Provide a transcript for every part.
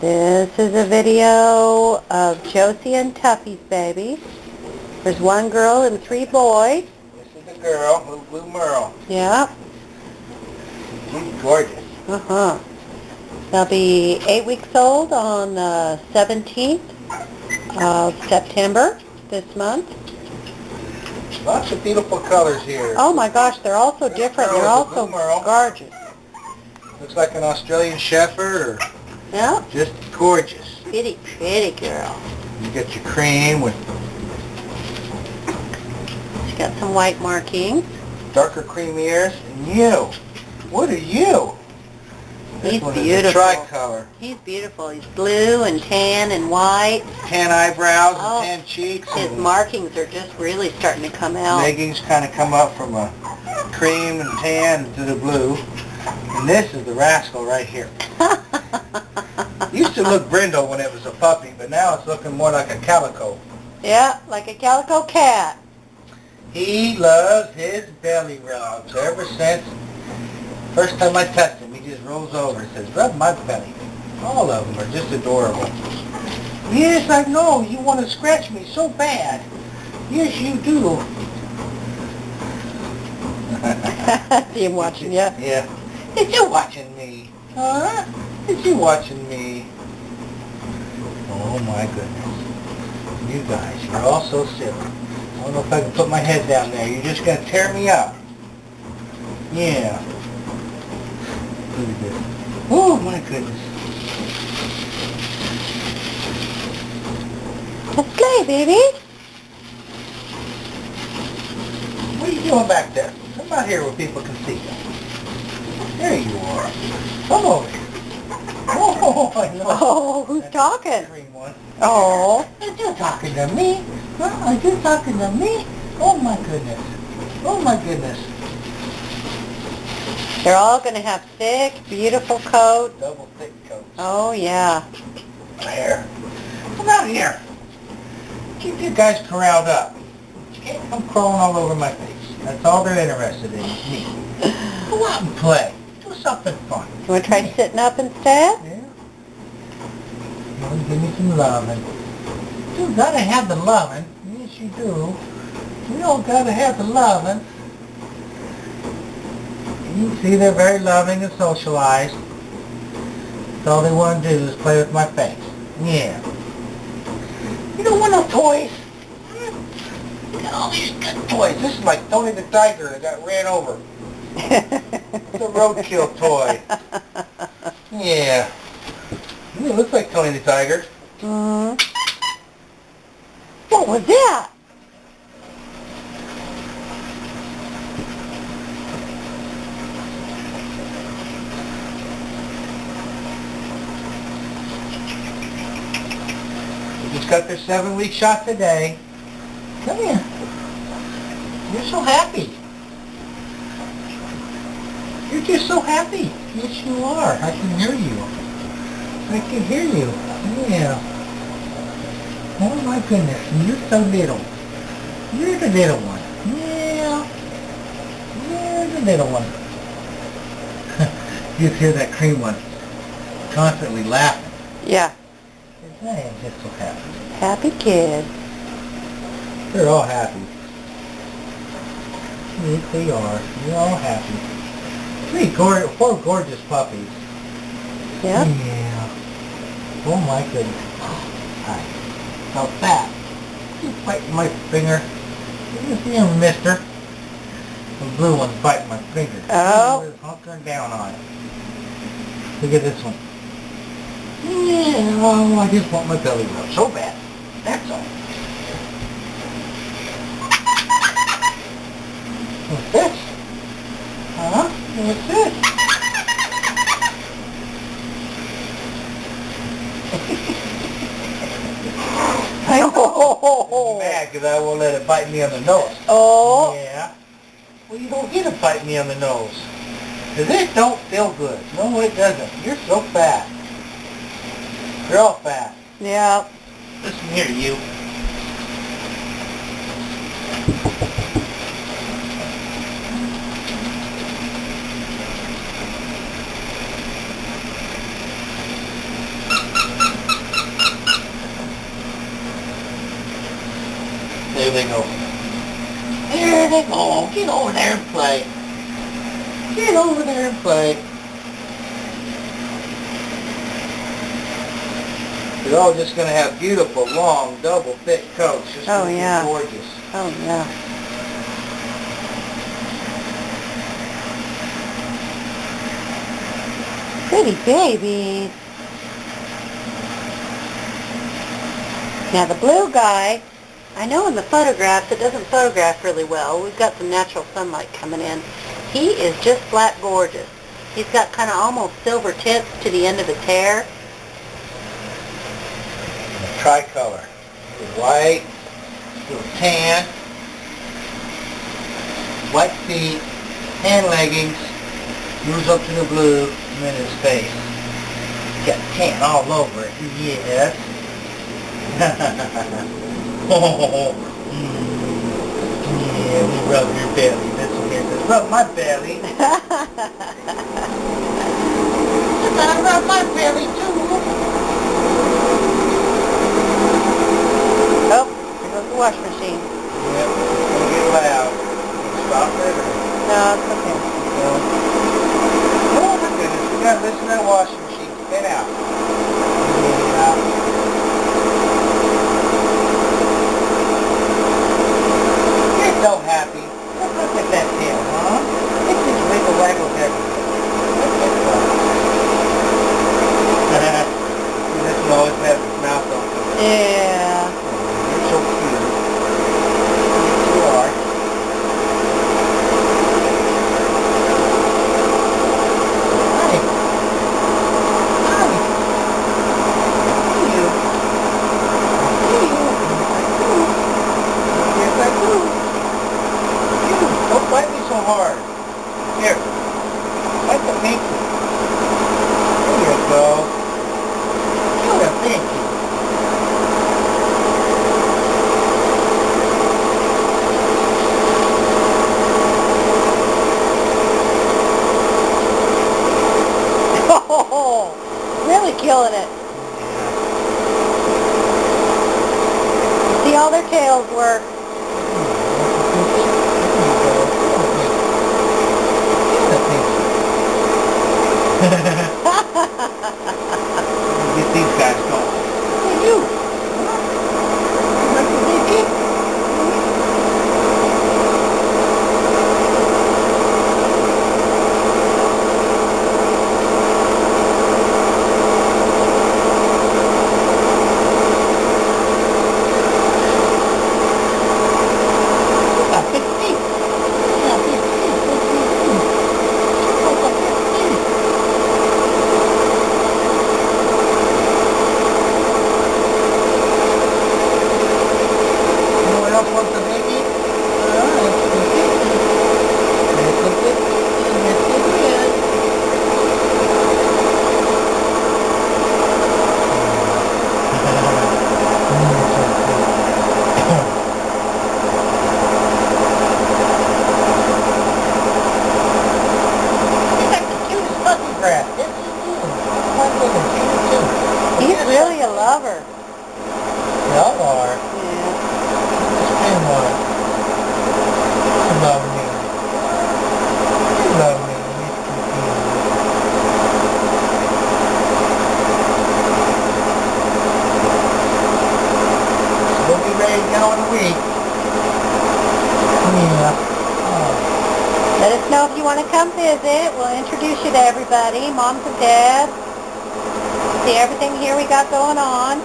This is a video of Josie and Tuffy's babies. There's one girl and 3 boys. This is the girl, Blue Merle. Yep. She's gorgeous. They'll be 8 weeks old on the 17th of September this month. Lots of beautiful colors here. Oh my gosh, they're all so different. They're all so gorgeous. Looks like an Australian Shepherd, or Yeah. just gorgeous. Pretty girl. You get your cream with She's got some white markings. darker cream ears. And you, what are you? He's This one is beautiful. a tricolor. He's beautiful. He's blue and tan and white. Tan eyebrows Oh, and tan cheeks. His And markings are just really starting to come out. leggings kind of come up from a cream and tan to the blue. And this is the rascal right here. Used to look brindle when it was a puppy, but now it's looking more like a calico. Yeah, like a calico cat. He loves his belly rubs ever since first time I touched him. He just rolls over and says, "Rub my belly." All of them are just adorable. Yes, I know. You want to scratch me so bad. Yes, you do. See him watching you. Yeah. Is you watching me? Huh? Is you watching me? Oh my goodness. You guys, you're all so silly. I don't know if I can put my head down there. You're just going to tear me up. Yeah. Look at this. Oh my goodness. Let's play, baby. What are you doing back there? Come out here where people can see you. There you are. Come over here. Oh, I know. Oh, who's talking? Green one. Oh. Are you talking to me? Huh? Are you talking to me? Oh my goodness. Oh my goodness. They're all going to have thick, beautiful coats. Double thick coats. Oh, yeah. There. Come out here. Keep you guys corralled up. You can't come crawling all over my face. That's all they're interested in is me. Go out and play. Do something fun. You want to try sitting up instead? Yeah. You want to give me some loving. You gotta have the loving. Yes, you do. You all gotta have the loving. You can see they're very loving and socialized. That's all they want to do is play with my face. Yeah. You don't want no toys. Look at all these good toys. This is like Tony the Tiger that got ran over. It's a roadkill toy. Yeah. It looks like Tony the Tiger. What was that? They just got their 7-week shot today. Come here. You're so happy. You're just so happy. Yes, you are. I can hear you. I can hear you. Yeah. Oh my goodness. You're so little. You're the little one. Yeah. You're the little one. You hear that cream one constantly laughing. Yeah. I am just so happy. Happy kids. They're all happy. Yes, they are. They're all happy. 4 gorgeous puppies. Yeah. Yeah. Oh my goodness. Hi. So fat. He's biting my finger. You see him, mister? The blue one's biting my finger. Oh. He's hunkering down on it. Look at this one. Yeah, oh, I just want my belly rub so bad. That's all. What's this? Huh? What's this? I'm mad because I won't let it bite me on the nose. Oh. Yeah. Well, you don't get to bite me on the nose. Because it don't feel good. No, it doesn't. You're so fat. You're all fat. Yeah. Listen here, you. they go. There they go. Get over there and play. Get over there and play. They're all just going to have beautiful, long, double, thick coats. Just Oh, yeah. gorgeous. Oh, yeah. Pretty babies. Now the blue guy, I know in the photographs it doesn't photograph really well. We've got some natural sunlight coming in. He is just flat gorgeous. He's got kind of almost silver tips to the end of his hair. Tricolor. Little white, little tan, white feet, tan leggings, moves up to the blue, and then his face. Got tan all over it. Yes. Oh, yeah, we rub your belly. Listen here, just rub my belly. You gotta rub my belly too. Oh, there goes the wash machine. Yep, it's gonna get loud. Stop later. No, it's okay. Oh my goodness, we gotta listen to that washing machine. Spin out. Yeah. You're so happy. Look at that tail, huh? It just wiggle waggles everywhere. This will always have his mouth open. Yeah. You're so cute. Yes, you are. Hi. Hi. See you. See you. Yes, I do. You. Don't bite me so hard. Here. Bite the pinky. There you go. Kill the pinky. Oh, really killing it. See how their tails work. Get these guys going. Hey, you. You like the pinky? He's really a lover. Y'all are. Yeah. Just been one. You love me. You love me. We'll be ready to go in a week. Yeah. Oh. Let us know if you want to come visit. We'll introduce you to everybody, moms and dads. See everything here we got going on.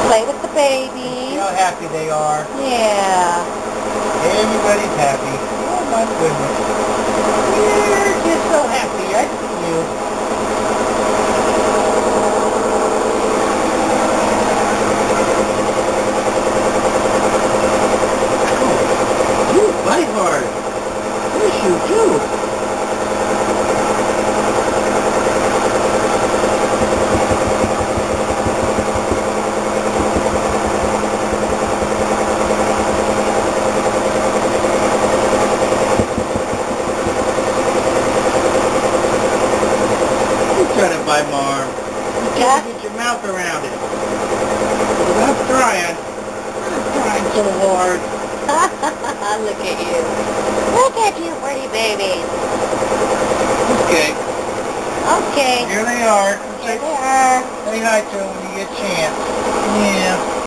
Play with the See babies. how happy they are. Yeah. Everybody's happy. Oh my goodness. You're just so happy. I see you. You bite hard. Yes, you do. Try to bite my arm. You can't get your mouth around it. Your mouth's drying. so hard. Look at you. Look at you, pretty babies. Okay. Okay. Here they are. Here they are. Say hi to them when you get a chance. Yeah.